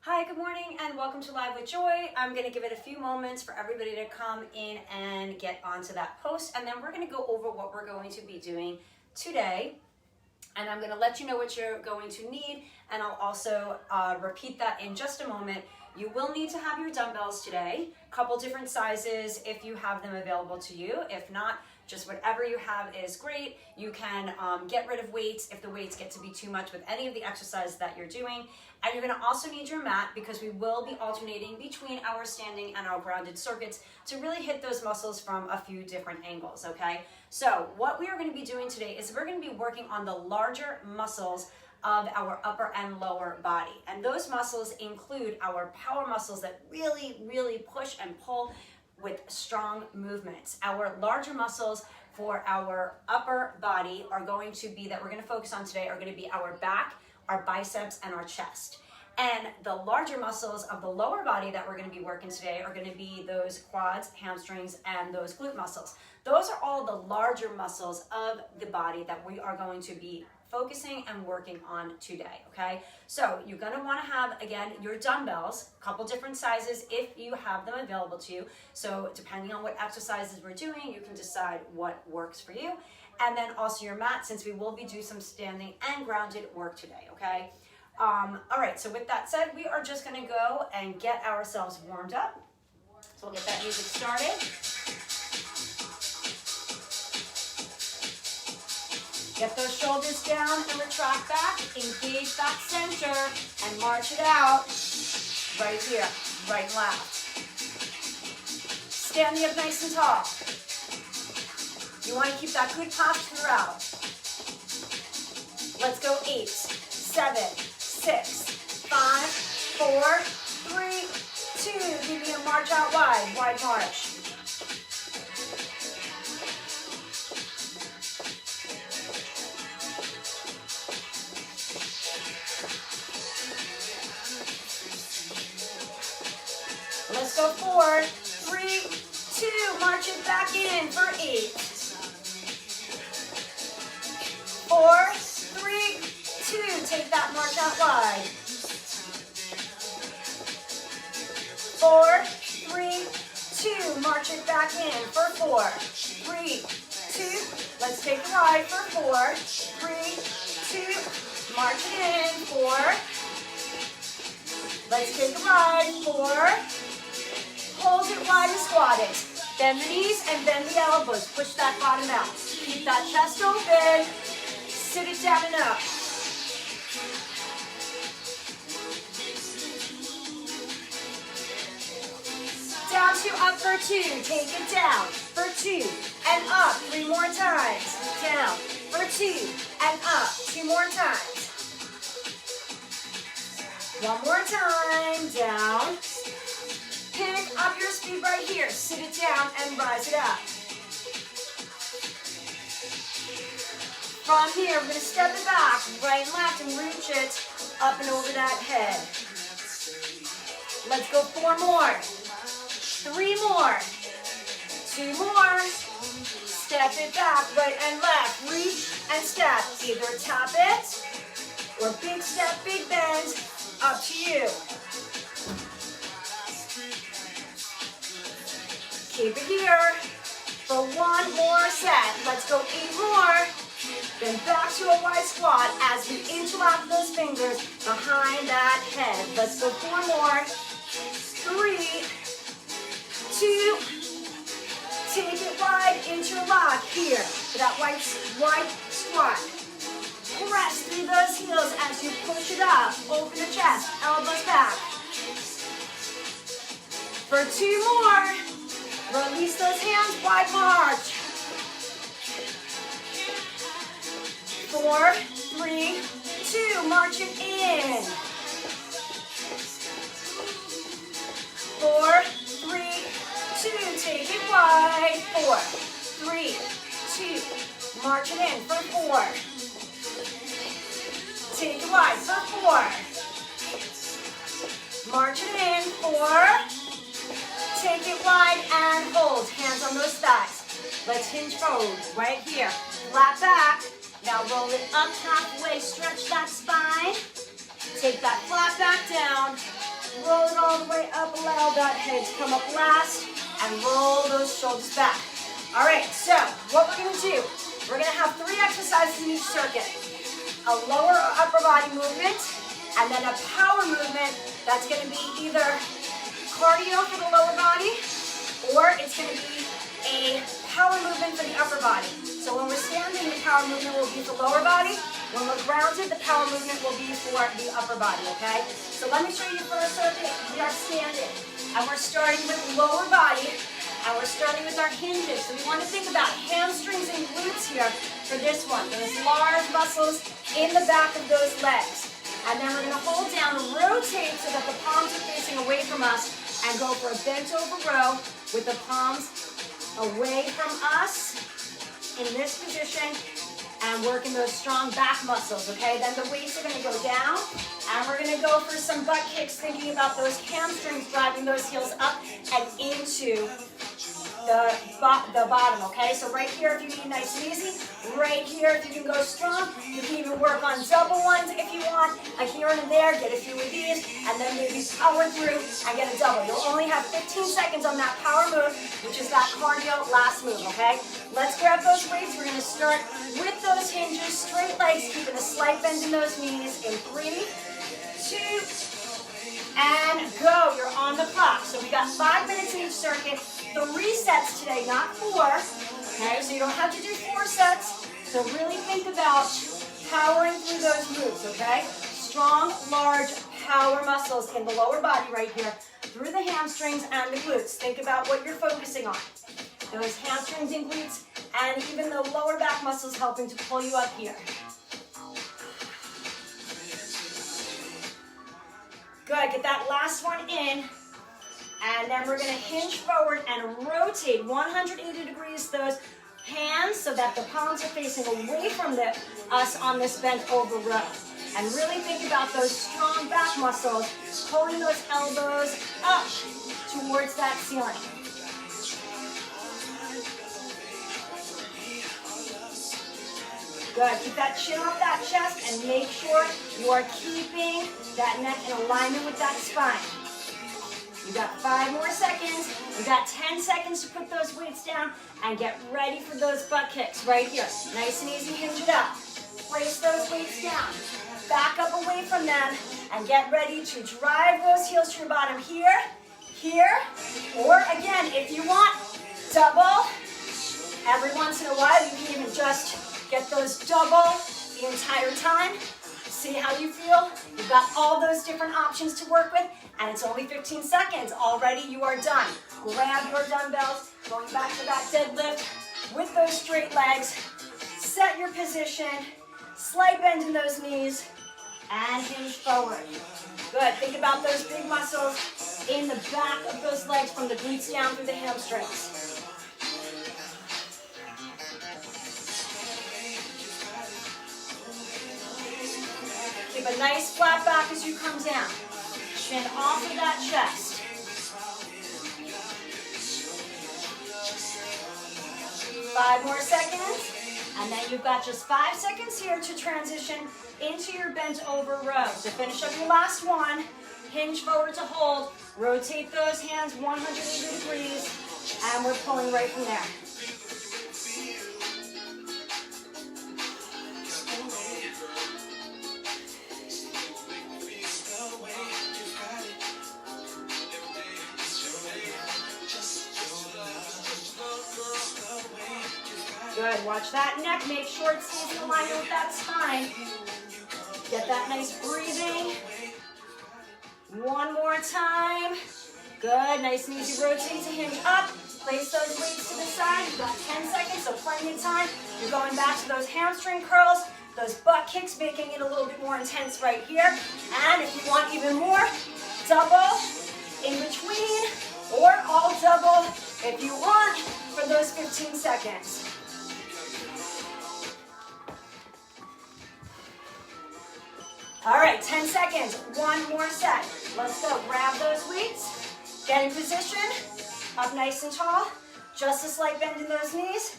Hi, good morning, and welcome to Live with Joy. I'm going to give it a few moments for everybody to come in and get onto that post, and then we're going to go over what we're going to be doing today. And I'm going to let you know what you're going to need, and I'll also repeat that in just a moment. You will need to have your dumbbells today, a couple different sizes if you have them available to you. If not, just whatever you have is great. You can get rid of weights if the weights get to be too much with any of the exercises that you're doing. And you're gonna also need your mat because we will be alternating between our standing and our grounded circuits to really hit those muscles from a few different angles, okay? So what we are gonna be doing today is we're gonna be working on the larger muscles of our upper and lower body. And those muscles include our power muscles that really push and pull with strong movements. Our larger muscles for our upper body are going to be, that we're going to focus on today, are going to be our back, our biceps, and our chest. And the larger muscles of the lower body that we're going to be working today are going to be those quads, hamstrings, and those glute muscles. Those are all the larger muscles of the body that we are going to be focusing and working on today, okay? So you're gonna wanna have, again, your dumbbells, a couple different sizes if you have them available to you. So depending on what exercises we're doing, you can decide what works for you. And then also your mat, since we will be doing some standing and grounded work today, okay? All right, so with that said, we are just gonna go and get ourselves warmed up. So we'll get that music started. Get those shoulders down and retract back, engage that center, and march it out. Right here, right and left. Standing up nice and tall. You want to keep that good posture throughout. Let's go 8, 7, 6, 5, 4, 3, 2. Give me a march out wide march. Let's go 4, 3, 2, march it back in for 8. 4, 3, 2, take that march out wide. 4, 3, 2, march it back in for 4, 3, 2, let's take a ride for 4, 3, 2, march it in, 4, let's take a ride, 4, hold it wide and squat it. Bend the knees and bend the elbows. Push that bottom out. Keep that chest open. Sit it down and up. Down 2, up for 2. Take it down for 2 and up 3 more times. Down for 2 and up 2 more times. 1 more time. Down. Pick up your speed right here. Sit it down and rise it up. From here, we're going to step it back, right and left, and reach it up and over that head. Let's go 4 more. 3 more. 2 more. Step it back, right and left. Reach and step. Either tap it or big step, big bend. Up to you. Keep it here for 1 more set. Let's go 8 more. Then back to a wide squat as we interlock those fingers behind that head. Let's go 4 more. 3, 2, take it wide, interlock here for that wide squat. Press through those heels as you push it up. Open the chest, elbows back. For 2 more. Release those hands, wide march. 4, 3, 2, march it in. 4, 3, 2, take it wide. 4, 3, 2, march it in for 4. Take it wide for 4. March it in, 4. Take it wide and hold. Hands on those thighs. Let's hinge forward right here. Flat back. Now roll it up halfway. Stretch that spine. Take that flat back down. all the way up. Allow that head to come up last and roll those shoulders back. All right, so what we're gonna do, we're gonna have 3 exercises in each circuit. A lower or upper body movement, and then a power movement that's gonna be either cardio for the lower body, or it's gonna be a power movement for the upper body. So when we're standing, the power movement will be for the lower body. When we're grounded, the power movement will be for the upper body, okay? So let me show you the first circuit. We are standing, and we're starting with lower body, and we're starting with our hinges. So we want to think about hamstrings and glutes here for this one. Those large muscles in the back of those legs. And then we're gonna hold down, rotate so that the palms are facing away from us, and go for a bent over row with the palms away from us in this position, and working those strong back muscles, okay? Then the weights are gonna go down, and we're gonna go for some butt kicks, thinking about those hamstrings, driving those heels up and into the bottom, okay? So right here, if you need nice and easy, right here, if you can go strong, you can even work on double ones if you want, a here and a there, get a few of these, and then maybe power through and get a double. You'll only have 15 seconds on that power move, which is that cardio last move, okay? Let's grab those weights. We're gonna start with those hinges, straight legs, keeping a slight bend in those knees in 3, 2, and go. You're on the clock. So we got 5 minutes in each circuit. 3 sets today, not 4. Okay, so you don't have to do 4 sets. So really think about powering through those moves, okay? Strong, large power muscles in the lower body right here, through the hamstrings and the glutes. Think about what you're focusing on. Those hamstrings and glutes, and even the lower back muscles helping to pull you up here. Good, get that last one in. And then we're gonna hinge forward and rotate 180 degrees those hands so that the palms are facing away from us on this bent over row. And really think about those strong back muscles, pulling those elbows up towards that ceiling. Good, keep that chin off that chest and make sure you are keeping that neck in alignment with that spine. You got 5 more seconds. You got 10 seconds to put those weights down and get ready for those butt kicks right here. Nice and easy, hinge it up. Place those weights down. Back up away from them and get ready to drive those heels to your bottom here, here, or again, if you want, double. Every once in a while, you can even just get those double the entire time. See how you feel? You've got all those different options to work with, and it's only 15 seconds. Already you are done. Grab your dumbbells, going back to that deadlift with those straight legs. Set your position, slight bend in those knees, and hinge forward. Good, think about those big muscles in the back of those legs from the glutes down through the hamstrings. Keep a nice flat back as you come down. Chin off of that chest. 5 more seconds. And then you've got just 5 seconds here to transition into your bent over row. So finish up your last one. Hinge forward to hold. Rotate those hands 180 degrees. And we're pulling right from there. Good, watch that neck, make sure it stays in alignment with that spine. Get that nice breathing. One more time. Good, nice and easy, rotate to hinge up. Place those weights to the side. You've got 10 seconds, so plenty of time. You're going back to those hamstring curls, those butt kicks, making it a little bit more intense right here. And if you want even more, double in between, or all double if you want for those 15 seconds. All right, 10 seconds, one more set. Let's go, grab those weights, get in position, up nice and tall, just a slight bend in those knees,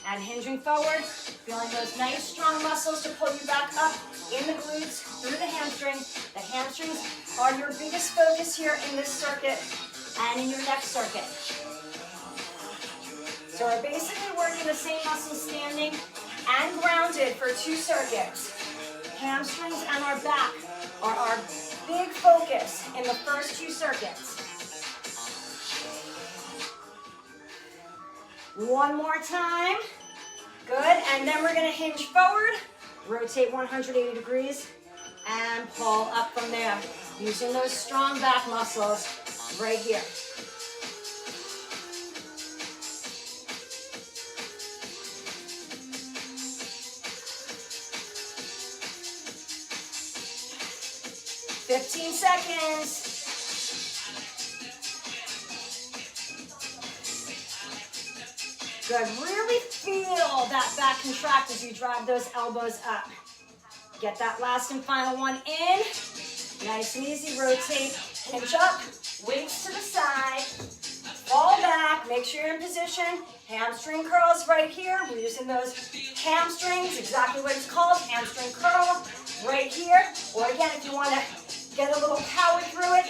and hinging forward. Feeling those nice strong muscles to pull you back up in the glutes, through the hamstrings. The hamstrings are your biggest focus here in this circuit and in your next circuit. So we're basically working the same muscles standing and grounded for 2 circuits. Hamstrings and our back are our big focus in the first 2 circuits. One more time. Good, and then we're gonna hinge forward, rotate 180 degrees, and pull up from there, using those strong back muscles right here. "15 seconds. Good, really feel that back contract as you drive those elbows up. Get that last and final one in. Nice and easy, rotate, hinge up, weights to the side, fall back, make sure you're in position. Hamstring curls right here. We're using those hamstrings, exactly what it's called, hamstring curl, right here. Or again, if you wanna get a little power through it,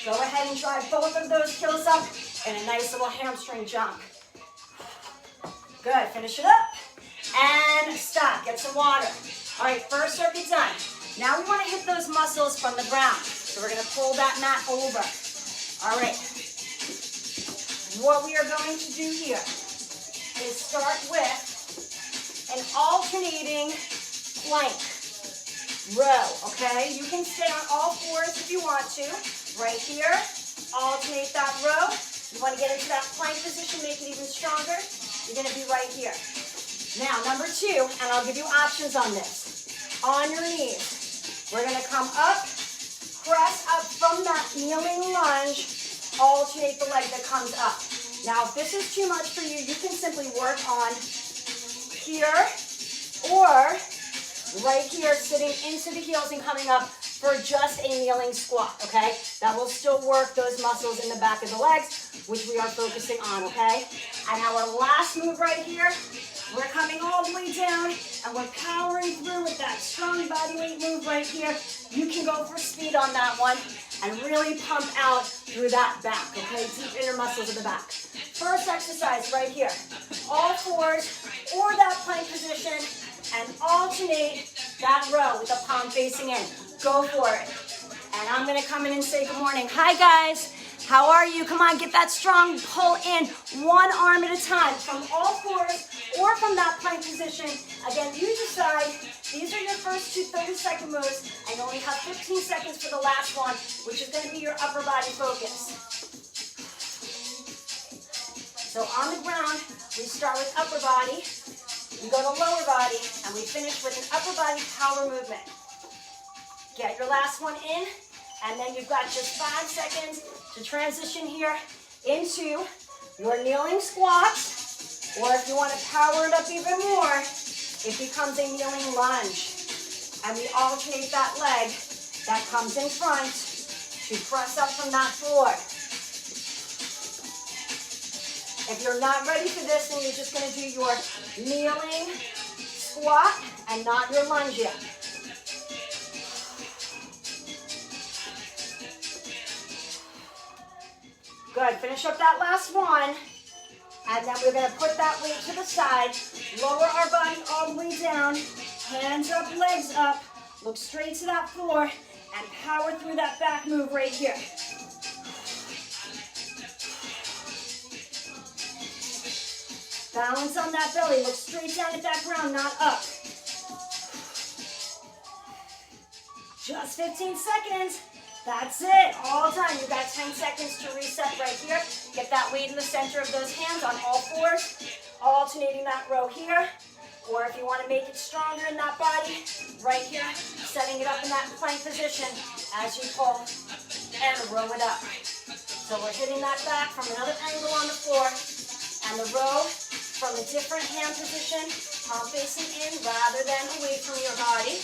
go ahead and drive both of those heels up in a nice little hamstring jump. Good, finish it up, and stop, get some water. All right, first circuit done. Now we wanna hit those muscles from the ground. So we're gonna pull that mat over. All right, what we are going to do here is start with an alternating plank row, okay? You can stay on all 4s if you want to. Right here, alternate that row. You wanna get into that plank position, make it even stronger. You're gonna be right here. Now, number 2, and I'll give you options on this. On your knees, we're gonna come up, press up from that kneeling lunge, alternate the leg that comes up. Now, if this is too much for you, you can simply work on here or right here, sitting into the heels and coming up for just a kneeling squat, okay? That will still work those muscles in the back of the legs, which we are focusing on, okay? And our last move right here, we're coming all the way down and we're powering through with that strong body weight move right here. You can go for speed on that one and really pump out through that back, okay? Deep inner muscles of the back. First exercise right here. All 4s or that plank position and alternate that row with the palm facing in. Go for it. And I'm gonna come in and say good morning. Hi guys, how are you? Come on, get that strong pull in, one arm at a time from all 4s or from that plank position. Again, you decide. These are your first 2 30-second moves, and you only have 15 seconds for the last one, which is gonna be your upper body focus. So on the ground, we start with upper body, we go to lower body, and we finish with an upper body power movement. Get your last one in, and then you've got just 5 seconds to transition here into your kneeling squat, or if you want to power it up even more, it becomes a kneeling lunge. And we alternate that leg that comes in front to press up from that floor. If you're not ready for this, then you're just going to do your kneeling squat and not your lunge yet. Good, finish up that last one. And then we're gonna put that weight to the side, lower our body all the way down, hands up, legs up, look straight to that floor, and power through that back move right here. Balance on that belly, look straight down at that ground, not up. Just 15 seconds. That's it, all done. You've got 10 seconds to reset right here. Get that weight in the center of those hands on all 4s, alternating that row here. Or if you want to make it stronger in that body, right here, setting it up in that plank position as you pull and row it up. So we're hitting that back from another angle on the floor, and the row from a different hand position, palm facing in rather than away from your body.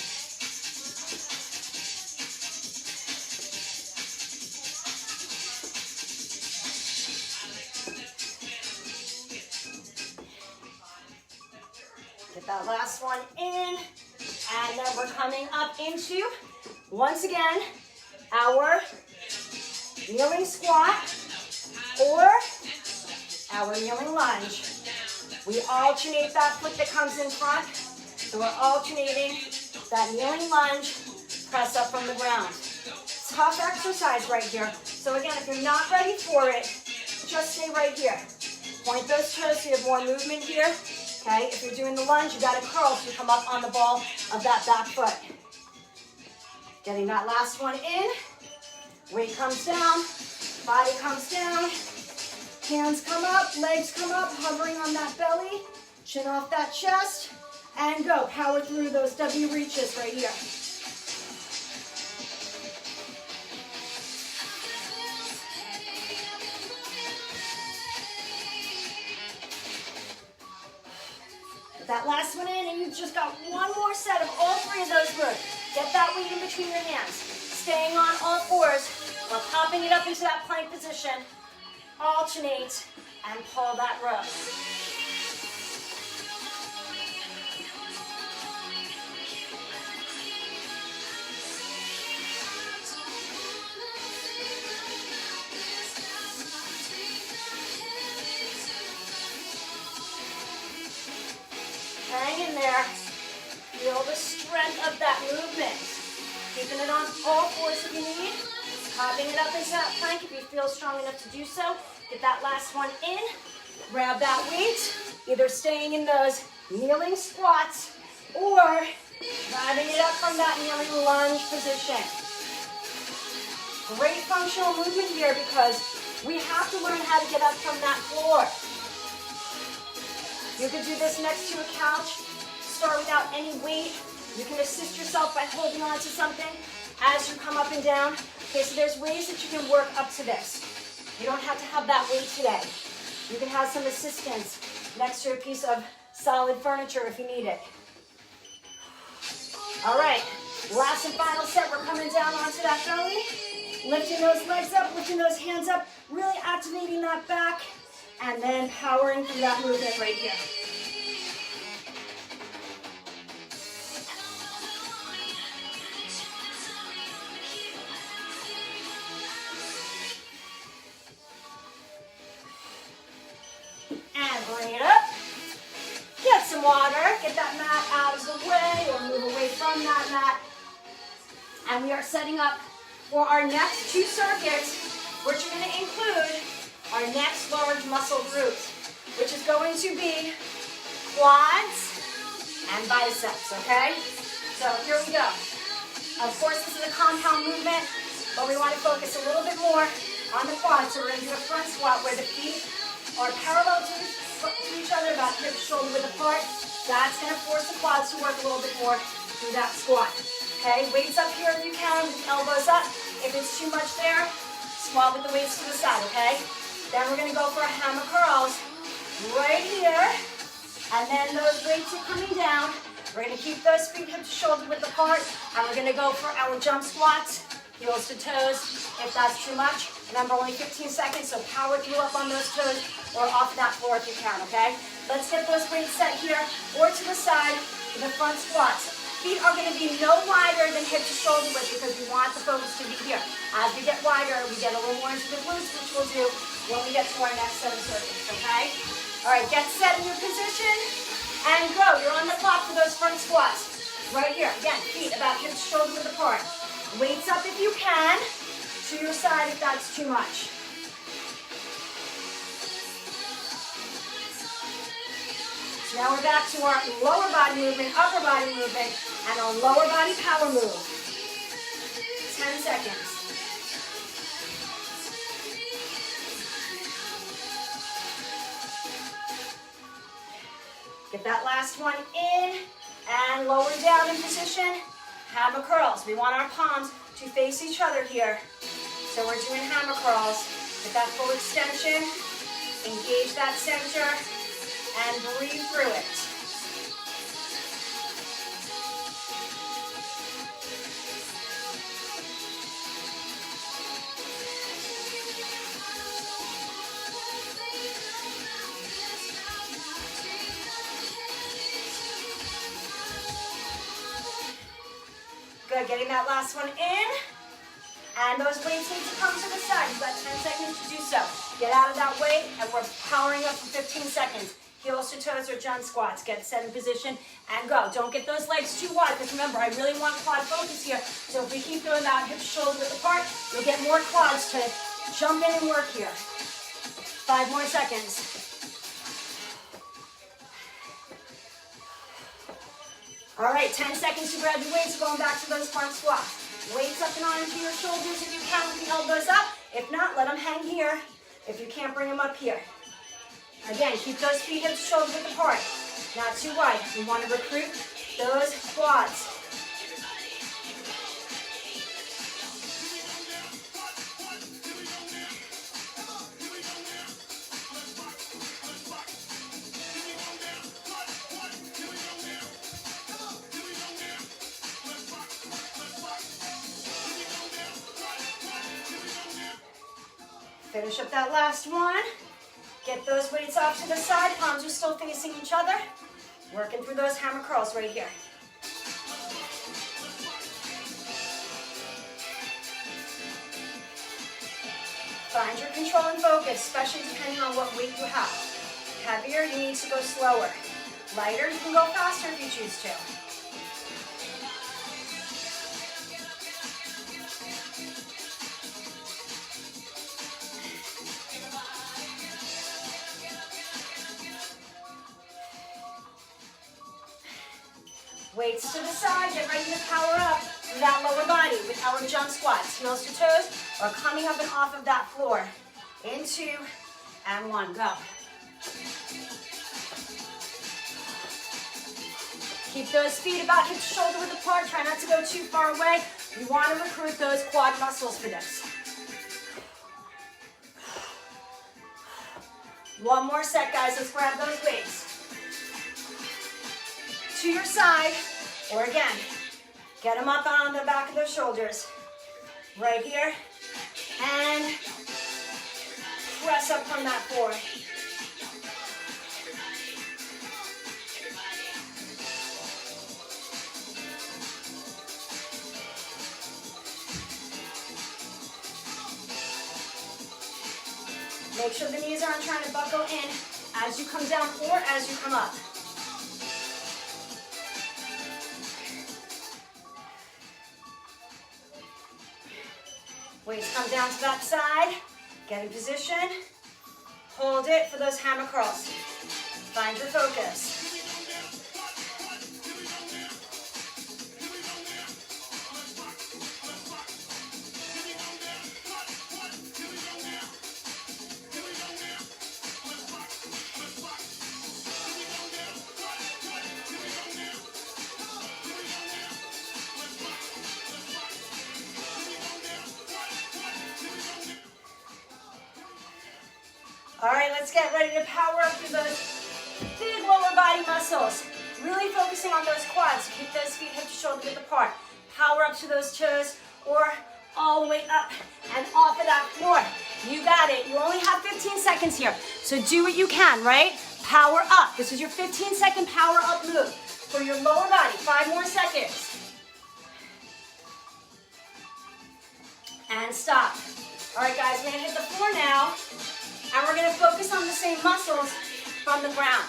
Get that last one in. And then we're coming up into, once again, our kneeling squat or our kneeling lunge. We alternate that foot that comes in front. So we're alternating that kneeling lunge, press up from the ground. Tough exercise right here. So again, if you're not ready for it, just stay right here. Point those toes so you have more movement here. Okay, if you're doing the lunge, you gotta curl so you come up on the ball of that back foot. Getting that last one in. Weight comes down, body comes down, hands come up, legs come up, hovering on that belly, chin off that chest, and go. Power through those W reaches right here. Get that last one in, and you've just got one more set of all three of those moves. Get that weight in between your hands. Staying on all fours, or popping it up into that plank position. Alternate and pull that rope. Hang in there. Feel the strength of that movement. Keeping it on all fours if you need. Popping it up into that plank if you feel strong enough to do so. Get that last one in. Grab that weight. Either staying in those kneeling squats or driving it up from that kneeling lunge position. Great functional movement here because we have to learn how to get up from that floor. You could do this next to a couch. Start without any weight. You can assist yourself by holding on to something as you come up and down. Okay, so there's ways that you can work up to this. You don't have to have that weight today. You can have some assistance next to a piece of solid furniture if you need it. All right, last and final set. We're coming down onto that belly. Lifting those legs up, lifting those hands up, really activating that back, and then powering through that movement right here. And bring it up. Get some water. Get that mat out of the way or move away from that mat. And we are setting up for our next two circuits, which are going to include our next large muscle groups, which is going to be quads and biceps, okay? So here we go. Of course, this is a compound movement, but we want to focus a little bit more on the quads. So we're going to do a front squat where the feet are parallel to each other, about hip shoulder width apart. That's going to force the quads to work a little bit more through that squat. Okay, weights up here if you can, with the elbows up. If it's too much there, squat with the weights to the side, okay? Then we're gonna go for hammer curls right here. And then those weights are coming down. We're gonna keep those feet hip to shoulder width apart. And we're gonna go for our jump squats, heels to toes, if that's too much. Remember, only 15 seconds, so power through up on those toes or off that floor if you can, okay? Let's get those weights set here or to the side for the front squats. Feet are going to be no wider than hip to shoulder width because we want the focus to be here. As we get wider, we get a little more into the glutes, which we'll do when we get to our next set of circuits, okay? All right, get set in your position and go. You're on the clock for those front squats. Right here, again, feet about hip to shoulder width apart. Weights up if you can, to your side if that's too much. Now we're back to our lower body movement, upper body movement, and our lower body power move. 10 seconds. Get that last one in, and lower down in position. Hammer curls. We want our palms to face each other here. So we're doing hammer curls. Get that full extension. Engage that center. And breathe through it. Good, getting that last one in. And those weights need to come to the side. You've got 10 seconds to do so. Get out of that weight, and we're powering up for 15 seconds. Heels to toes or jump squats. Get set in position and go. Don't get those legs too wide, because remember, I really want quad focus here. So if we keep doing that hips shoulder width apart, you'll get more quads to jump in and work here. 5 more seconds. All right, 10 seconds to grab your weights, going back to those front squats. Weights up and onto your shoulders if you can, with the elbows up. If not, let them hang here if you can't bring them up here. Again, keep those feet hips shoulder width apart, not too wide. You want to recruit those quads. Finish up that last one. Get those weights off to the side. Palms are still facing each other. Working through those hammer curls right here. Find your control and focus, especially depending on what weight you have. Heavier, you need to go slower. Lighter, you can go faster if you choose to. Weights to the side, get ready to power up through that lower body with our jump squats. Heels to toes, or coming up and off of that floor. In 2 and 1, go. Keep those feet about hip shoulder width apart. Try not to go too far away. We want to recruit those quad muscles for this. 1 more set, guys. Let's grab those weights. To your side, or again, get them up on the back of those shoulders. Right here, and press up from that floor. Make sure the knees aren't trying to buckle in as you come down or as you come up. Weights come down to that side. Get in position. Hold it for those hammer curls. Find your focus. All right, let's get ready to power up through those big lower body muscles. Really focusing on those quads. Keep those feet hip to shoulder width apart. Power up to those toes or all the way up and off of that floor. You got it. You only have 15 seconds here, so do what you can, right? Power up. This is your 15-second power up move for your lower body. 5 more seconds. And stop. All right, guys, we're gonna hit the floor now. And we're gonna focus on the same muscles from the ground.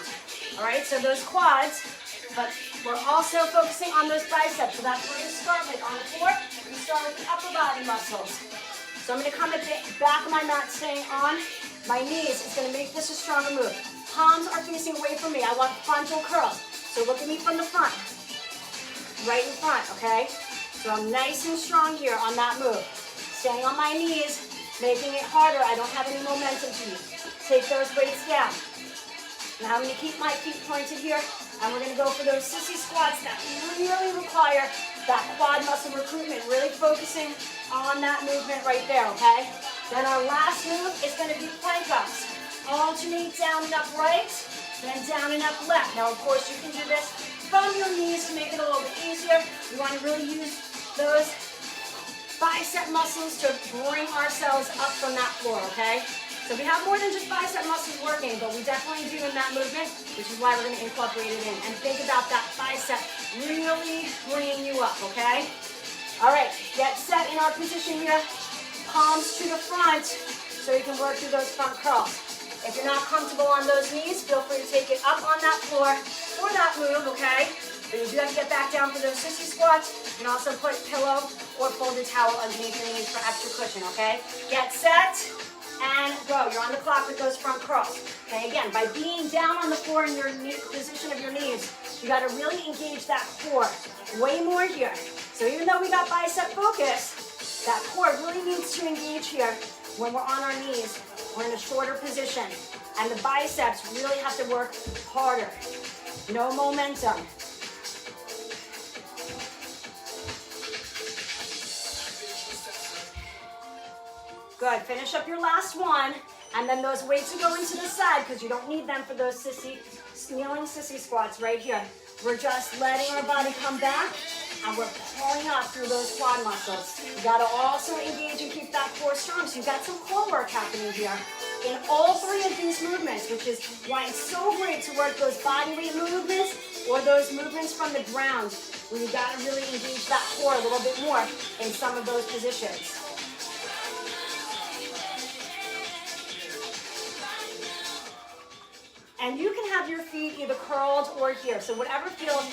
All right, so those quads, but we're also focusing on those biceps. So that's what we're gonna start with. On the floor, we start with the upper body muscles. So I'm gonna come at the back of my mat, staying on my knees. It's gonna make this a stronger move. Palms are facing away from me. I want frontal curls. So look at me from the front, right in front, okay? So I'm nice and strong here on that move. Staying on my knees, making it harder. I don't have any momentum to use. Take those weights down. Now I'm going to keep my feet pointed here, and we're going to go for those sissy squats that really require that quad muscle recruitment, really focusing on that movement right there, okay? Then our last move is going to be plank ups. Alternate down and up right, then down and up left. Now, of course, you can do this from your knees to make it a little bit easier. We want to really use those bicep muscles to bring ourselves up from that floor, okay? So we have more than just bicep muscles working, but we definitely do in that movement, which is why we're going to incorporate it in. And think about that bicep really bringing you up, okay? All right, get set in our position here. Palms to the front so you can work through those front curls. If you're not comfortable on those knees, feel free to take it up on that floor for that move, okay? But you do have to get back down for those sissy squats. You can also put pillow or folded towel underneath your knees for extra cushion, okay? Get set and go. You're on the clock with those front curls. Okay, again, by being down on the floor in your position of your knees, you got to really engage that core way more here. So even though we got bicep focus, that core really needs to engage here when we're on our knees. We're in a shorter position, and the biceps really have to work harder. No momentum. Good, finish up your last one, and then those weights are going to the side because you don't need them for those kneeling sissy squats right here. We're just letting our body come back, and we're pulling up through those quad muscles. You gotta also engage and keep that core strong, so you've got some core work happening here in all three of these movements, which is why it's so great to work those body weight movements or those movements from the ground, where you gotta really engage that core a little bit more in some of those positions. And you can have your feet either curled or here, so whatever feels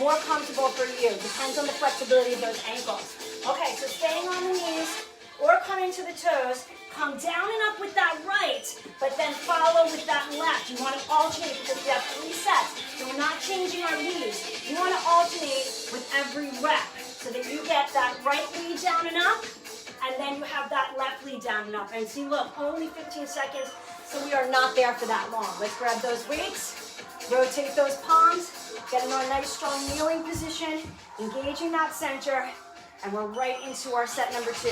more comfortable for you. Depends on the flexibility of those ankles. Okay, so staying on the knees or coming to the toes. Come down and up with that right, but then follow with that left. You want to alternate because we have 3 sets, so we're not changing our knees. You want to alternate with every rep so that you get that right lead down and up, and then you have that left lead down and up. And see, look, only 15 seconds. So we are not there for that long. Let's grab those weights, rotate those palms, get into a nice strong kneeling position, engaging that center, and we're right into our set number 2.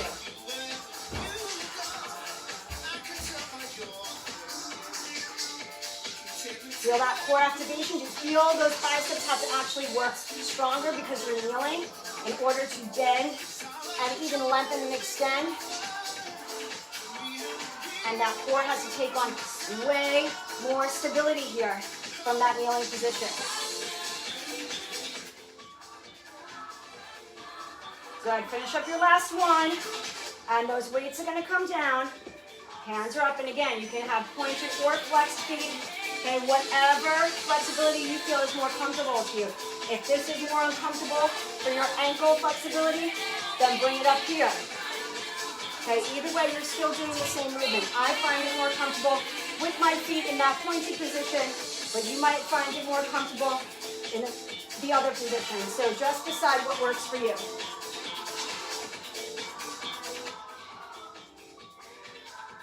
Feel that core activation. You feel those biceps have to actually work stronger because you're kneeling in order to bend and even lengthen and extend. And that core has to take on way more stability here from that kneeling position. Good, finish up your last one. And those weights are gonna come down. Hands are up, and again, you can have pointed or flexed feet. Okay, whatever flexibility you feel is more comfortable to you. If this is more uncomfortable for your ankle flexibility, then bring it up here. Okay, either way, you're still doing the same movement. I find it more comfortable with my feet in that pointed position, but you might find it more comfortable in the other position. So just decide what works for you.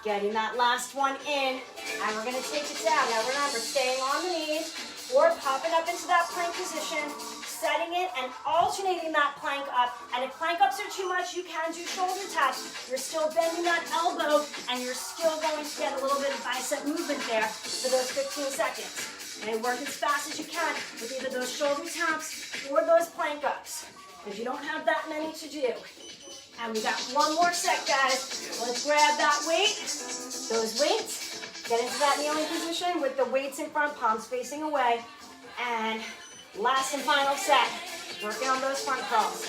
Getting that last one in, and we're gonna take it down. Now remember, staying on the knees or popping up into that plank position, setting it and alternating that plank up. And if plank ups are too much, you can do shoulder taps. You're still bending that elbow, and you're still going to get a little bit of bicep movement there for those 15 seconds. And work as fast as you can with either those shoulder taps or those plank ups, because you don't have that many to do. And we got one more set, guys. Let's grab that weight, those weights, get into that kneeling position with the weights in front, palms facing away, and last and final set, working on those front curls.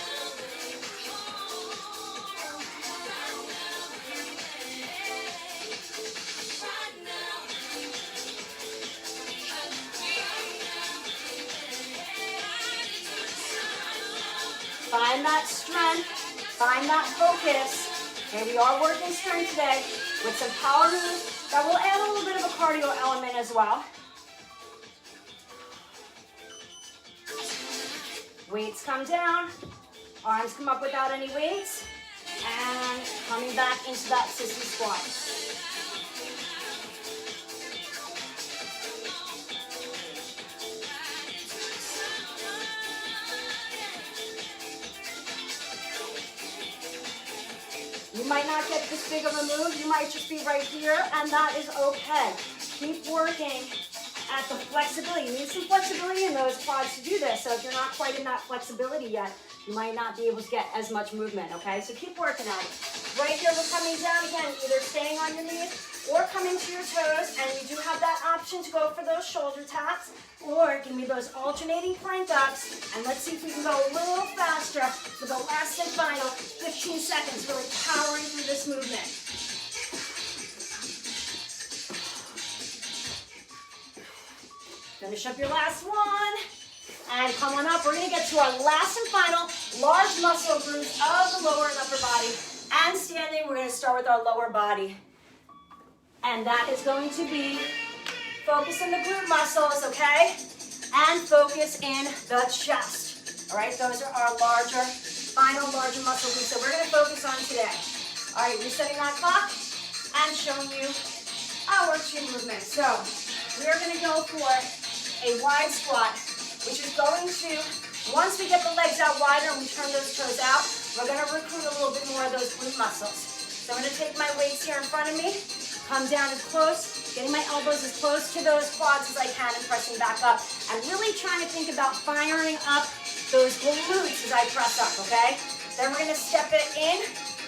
Find that strength, find that focus. Okay, we are working strength today with some power moves that will add a little bit of a cardio element as well. Weights come down, arms come up without any weights, and coming back into that sissy squat. You might not get this big of a move, you might just be right here, and that is okay. Keep working at the flexibility. You need some flexibility in those quads to do this, so if you're not quite in that flexibility yet, you might not be able to get as much movement, okay? So keep working at it. Right here, we're coming down again, either staying on your knees or coming to your toes, and you do have that option to go for those shoulder taps, or give me those alternating plank ups, and let's see if we can go a little faster for the last and final 15 seconds, really powering through this movement. Finish up your last one. And come on up. We're going to get to our last and final large muscle groups of the lower and upper body. And standing, we're going to start with our lower body. And that is going to be focus in the glute muscles, okay? And focus in the chest. All right, those are our larger muscle groups that we're going to focus on today. All right, resetting that clock and showing you our two movements. So we are going to go for a wide squat, which is going to, once we get the legs out wider and we turn those toes out, we're going to recruit a little bit more of those glute muscles. So I'm going to take my weights here in front of me, come down as close, getting my elbows as close to those quads as I can and pressing back up. And really trying to think about firing up those glutes as I press up, okay? Then we're going to step it in,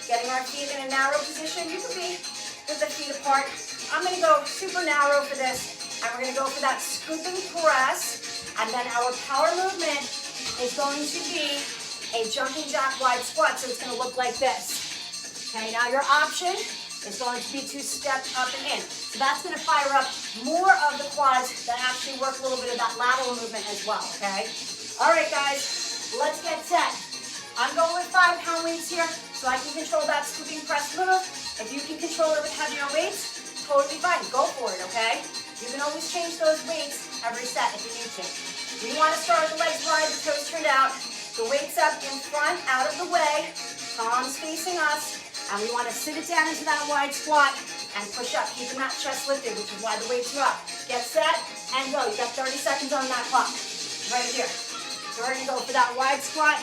getting our feet in a narrow position. You can be with the feet apart. I'm going to go super narrow for this, and we're going to go for that scooping press. And then our power movement is going to be a jumping jack wide squat, so it's going to look like this. Okay, now your option is going to be to step up and in. So that's going to fire up more of the quads that actually work a little bit of that lateral movement as well, okay? All right, guys, let's get set. I'm going with 5-pound weights here, so I can control that scooping press move. If you can control it with heavier weights, totally fine. Go for it, okay? You can always change those weights every set if you need to. We want to start with the legs wide, the toes turned out, the weights up in front, out of the way, palms facing us, and we want to sit it down into that wide squat and push up, keeping that chest lifted, which is why the weights are up. Get set and go. You got 30 seconds on that clock, right here. So we're going to go for that wide squat.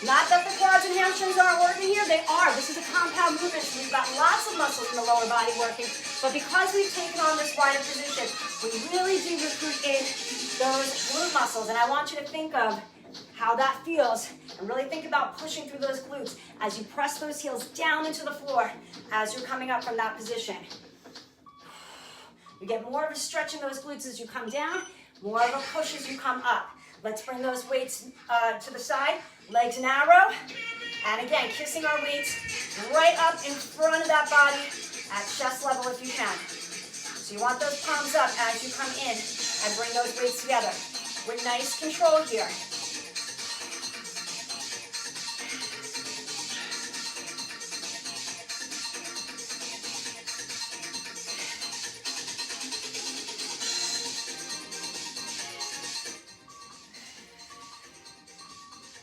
Not that the quads and hamstrings aren't working here, they are. This is a compound movement, so we've got lots of muscles in the lower body working. But because we've taken on this wider position, we really do recruit in those glute muscles. And I want you to think of how that feels and really think about pushing through those glutes as you press those heels down into the floor as you're coming up from that position. You get more of a stretch in those glutes as you come down, more of a push as you come up. Let's bring those weights to the side, legs narrow, and again, kissing our weights right up in front of that body at chest level if you can. So you want those palms up as you come in and bring those weights together with nice control here.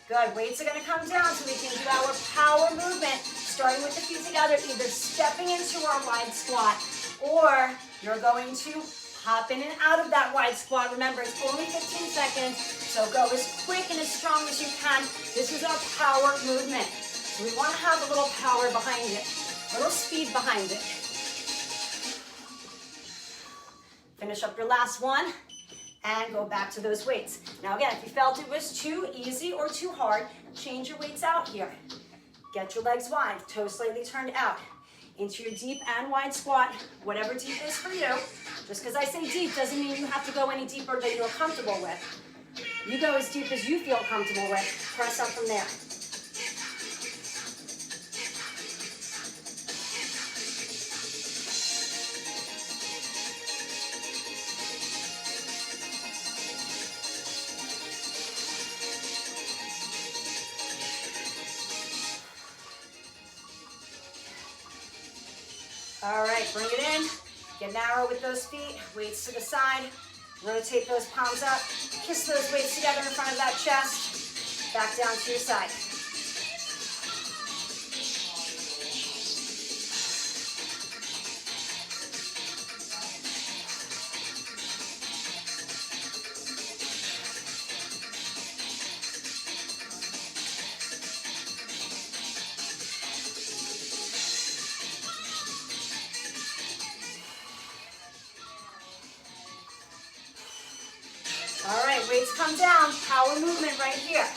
Good, weights are going to come down so we can do our power movement, starting with the feet together, either stepping into our wide squat, or you're going to hop in and out of that wide squat. Remember, it's only 15 seconds, so go as quick and as strong as you can. This is our power movement. So we want to have a little power behind it, a little speed behind it. Finish up your last one. And go back to those weights. Now again, if you felt it was too easy or too hard, change your weights out here. Get your legs wide, toes slightly turned out. Into your deep and wide squat, whatever deep is for you. Just because I say deep doesn't mean you have to go any deeper than you're comfortable with. You go as deep as you feel comfortable with. Press up from there. All right, bring it in. Get narrow with those feet, weights to the side. Rotate those palms up. Kiss those weights together in front of that chest. Back down to your side. All right, weights come down. Power movement right here.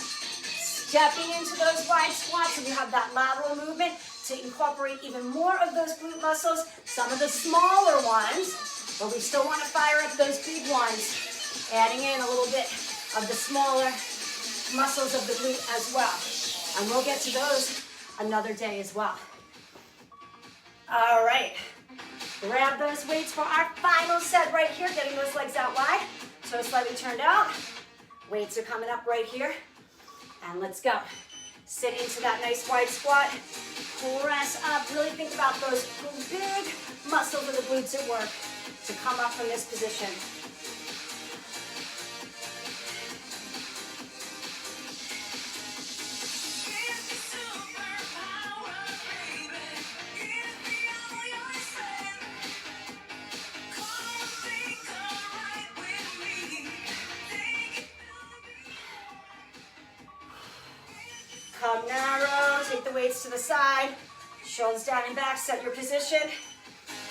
Stepping into those wide squats, and you have that lateral movement to incorporate even more of those glute muscles, some of the smaller ones, but we still want to fire up those big ones, adding in a little bit of the smaller muscles of the glute as well. And we'll get to those another day as well. All right, grab those weights for our final set right here, getting those legs out wide, toes slightly turned out. Weights are coming up right here, and let's go. Sit into that nice wide squat, press up, really think about those big muscles of the glutes at work to come up from this position. Come narrow, take the weights to the side, shoulders down and back, set your position,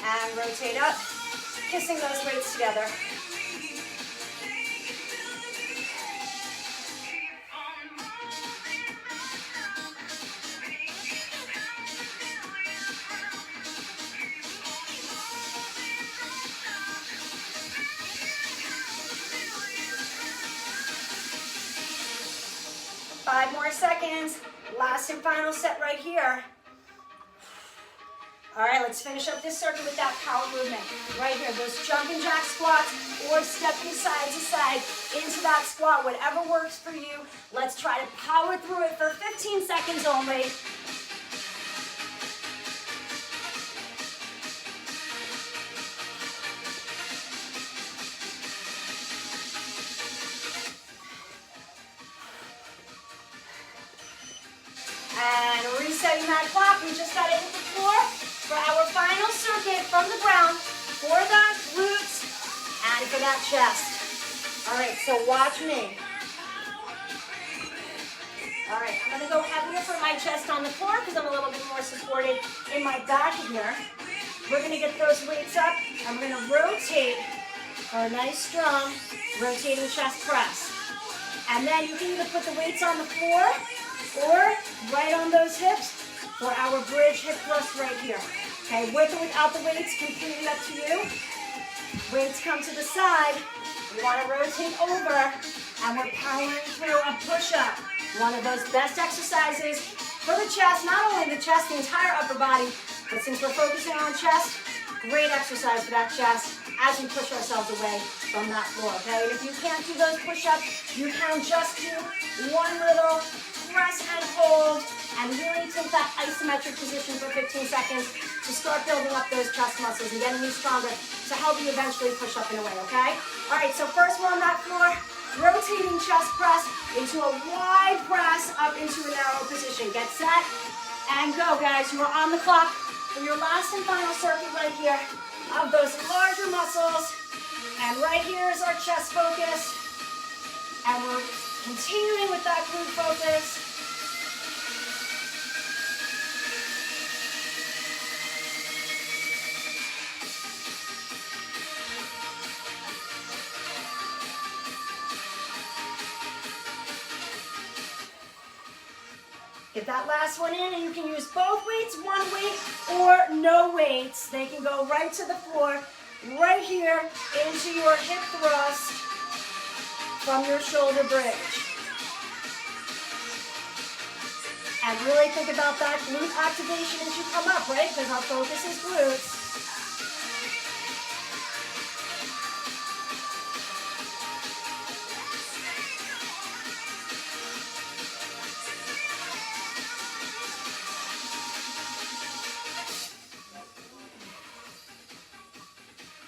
and rotate up, kissing those weights together. Five more seconds. Last and final set right here. All right, let's finish up this circuit with that power movement. Right here, those jumping jack squats or stepping side to side into that squat, whatever works for you. Let's try to power through it for 15 seconds only. And resetting that clock, we just got to hit the floor for our final circuit from the ground for the glutes and for that chest. All right, so watch me. All right, I'm gonna go heavier for my chest on the floor because I'm a little bit more supported in my back here. We're gonna get those weights up and we're gonna rotate for a nice strong rotating chest press. And then you can either put the weights on the floor or right on those hips for our bridge hip thrust right here. Okay, with or without the weights, completely up to you. Weights come to the side. We want to rotate over, and we're powering through a push-up. One of those best exercises for the chest, not only the chest, the entire upper body, but since we're focusing on chest, great exercise for that chest as we push ourselves away from that floor, okay? And if you can't do those push-ups, you can just do one little press and hold, and really take that isometric position for 15 seconds to start building up those chest muscles and getting you stronger to help you eventually push up and away, okay? All right, so first we're on that floor, rotating chest press into a wide press up into a narrow position. Get set and go, guys. You are on the clock for your last and final circuit right here of those larger muscles. And right here is our chest focus. And we're continuing with that glute focus. Get that last one in, and you can use both weights, one weight or no weights. They can go right to the floor, right here into your hip thrust from your shoulder bridge. And really think about that glute activation as you come up, right? Because our focus is glutes.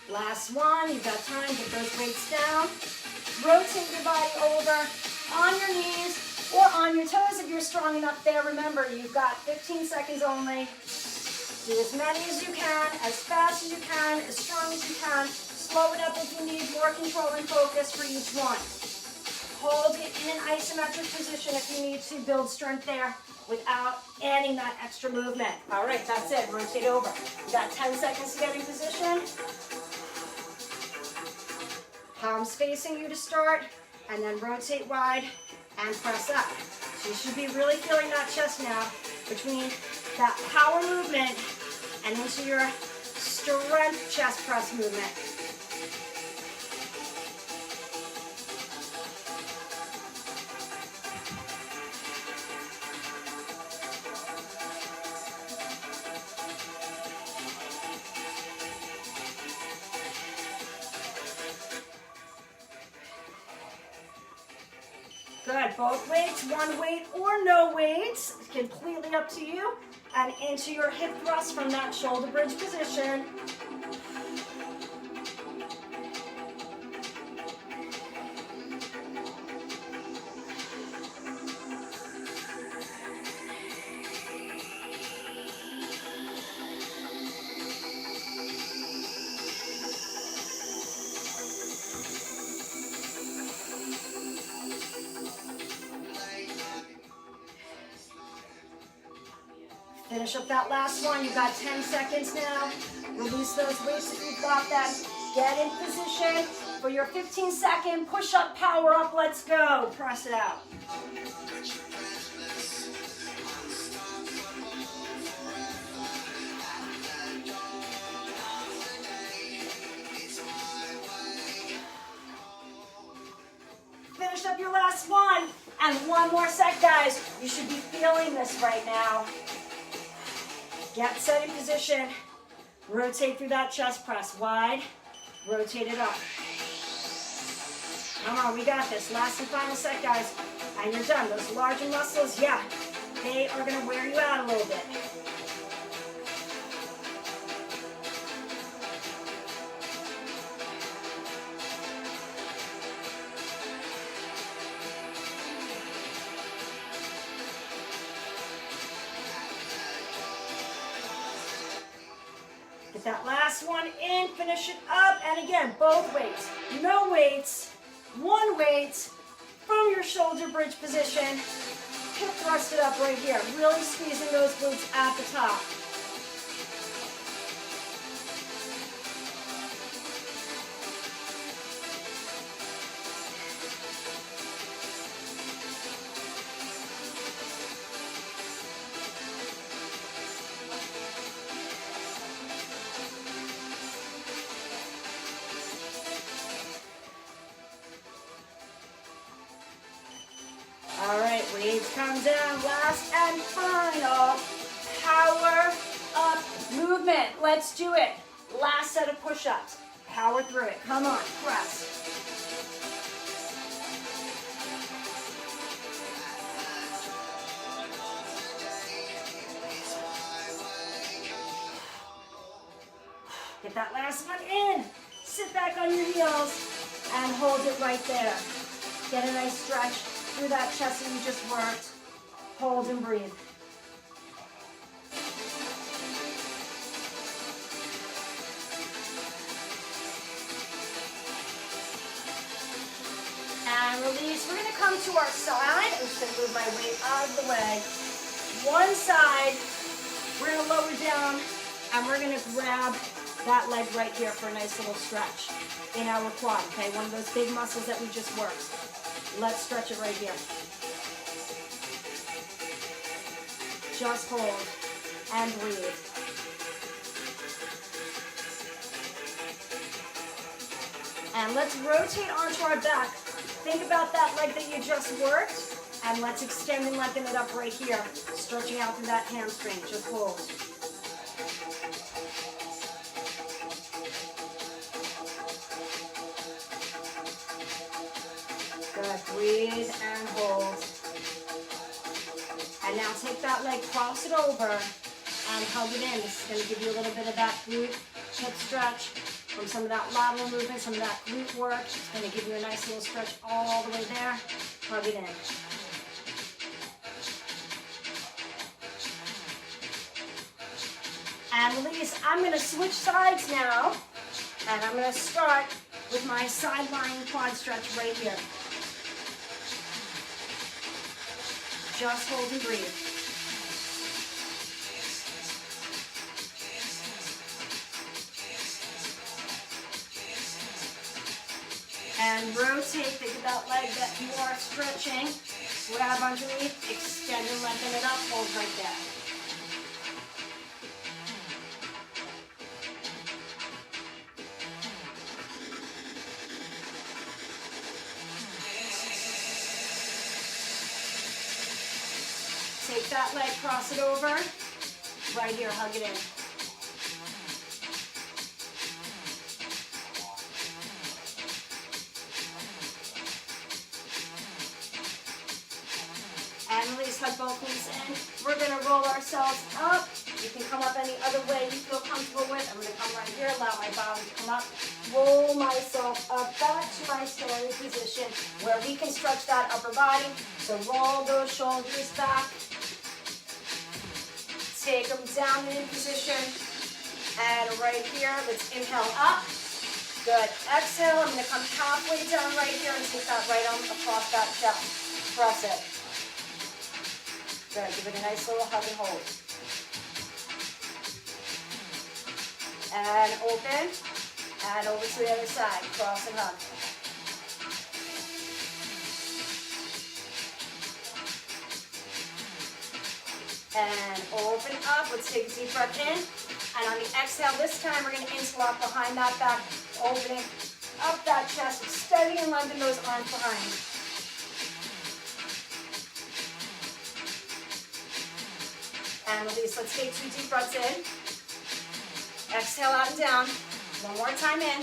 Last one, you've got time, get those weights down. Rotate your body over on your knees or on your toes if you're strong enough there. Remember, you've got 15 seconds only. Do as many as you can, as fast as you can, as strong as you can. Slow it up if you need more control and focus for each one. Hold it in an isometric position if you need to build strength there without adding that extra movement. All right, that's it. Rotate over. You got 10 seconds to get in position. Palms facing you to start, and then rotate wide and press up. So you should be really feeling that chest now between that power movement and into your strength chest press movement. Good, both weights, one weight or no weights, completely up to you. And into your hip thrust from that shoulder bridge position. Finish up that last one. You've got 10 seconds now. Release those weights if you've got them. Get in position for your 15-second push-up, power up. Let's go. Press it out. Finish up your last one. And one more set, guys. You should be feeling this right now. Get set in position. Rotate through that chest press. Wide. Rotate it up. Come on, we got this. Last and final set, guys. And you're done. Those larger muscles, yeah, they are going to wear you out a little bit. Get that last one in, finish it up, and again, both weights. No weights, one weight from your shoulder bridge position. Hip thrust it up right here, really squeezing those glutes at the top. All right, weights come down. Last and final power up movement. Let's do it. Last set of push-ups. Power through it. Come on, press. Get that last one in. Sit back on your heels and hold it right there. Get a nice stretch through that chest that you just worked. Hold and breathe. And release. We're going to come to our side. I'm just going to move my weight out of the way. One side, we're going to lower down, and we're going to grab that leg right here for a nice little stretch in our quad, okay? One of those big muscles that we just worked. Let's stretch it right here. Just hold and breathe. And let's rotate onto our back. Think about that leg that you just worked, and let's extend and lengthen it up right here, stretching out through that hamstring. Just hold. Good. Breathe and hold. And now take that leg, cross it over, and hug it in. This is going to give you a little bit of that glute hip stretch from some of that lateral movement, some of that glute work. It's going to give you a nice little stretch all the way there. Hug it in. And release. I'm going to switch sides now, and I'm going to start with my side lying quad stretch right here. Just hold and breathe. And rotate, think of that leg that you are stretching. grab underneath, extend and lengthen it up, hold right there. Take that leg, cross it over, right here, hug it in. And release, hug both knees in. We're gonna roll ourselves up. You can come up any other way you feel comfortable with. I'm gonna come right here, allow my body to come up. Roll myself up back to my standing position where we can stretch that upper body. So roll those shoulders back. Take them down in position. And right here, let's inhale up. Good. Exhale, I'm gonna come halfway down right here and take that right arm across that chest. Press it. Good, give it a nice little hug and hold. And open, and over to the other side, cross and hug. And open up, let's take a deep breath in. And on the exhale, this time we're gonna interlock behind that back, opening up that chest, extending and lengthening those arms behind. And release. Let's take 2 deep breaths in. Exhale out and down. One more time in.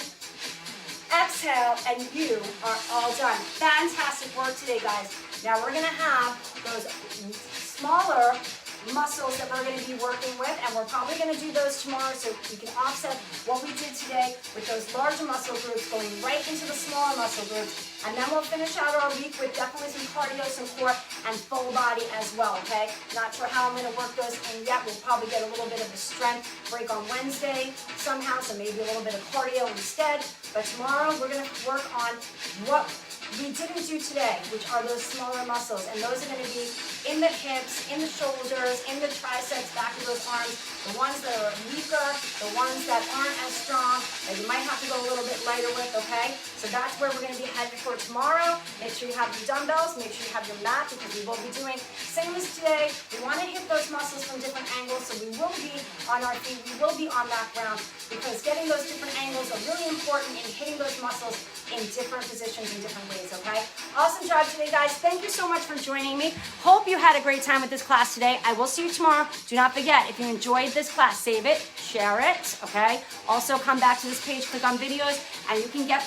Exhale, and you are all done. Fantastic work today, guys. Now we're gonna have those smaller muscles that we're going to be working with, and we're probably going to do those tomorrow so we can offset what we did today with those larger muscle groups going right into the smaller muscle groups, and then we'll finish out our week with definitely some cardio, some core, and full body as well, okay? Not sure how I'm going to work those in yet. We'll probably get a little bit of a strength break on Wednesday somehow, so maybe a little bit of cardio instead, but tomorrow we're going to work on what we didn't do today, which are those smaller muscles, and those are going to be in the hips, in the shoulders, in the triceps, back of those arms, the ones that are weaker, the ones that aren't as strong, that you might have to go a little bit lighter with, okay? So that's where we're going to be headed for tomorrow. Make sure you have your dumbbells, make sure you have your mat, because we will be doing same as today. We want to hit those muscles from different angles, so we will be on our feet, we will be on that ground, because getting those different angles are really important in hitting those muscles in different positions in different ways, okay? Awesome job today, guys. Thank you so much for joining me. Hope you had a great time with this class today. I will see you tomorrow. Do not forget, if you enjoyed this class, save it, share it, okay? Also, come back to this page, click on videos, and you can get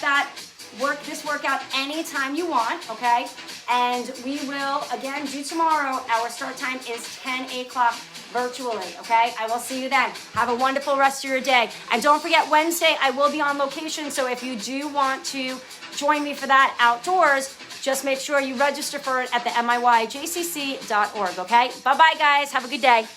this workout anytime you want, okay? And we will, again, do tomorrow. Our start time is 10 o'clock virtually, okay? I will see you then. Have a wonderful rest of your day. And don't forget, Wednesday, I will be on location, so if you do want to join me for that outdoors, just make sure you register for it at the MIYJCC.org, okay? Bye-bye, guys. Have a good day.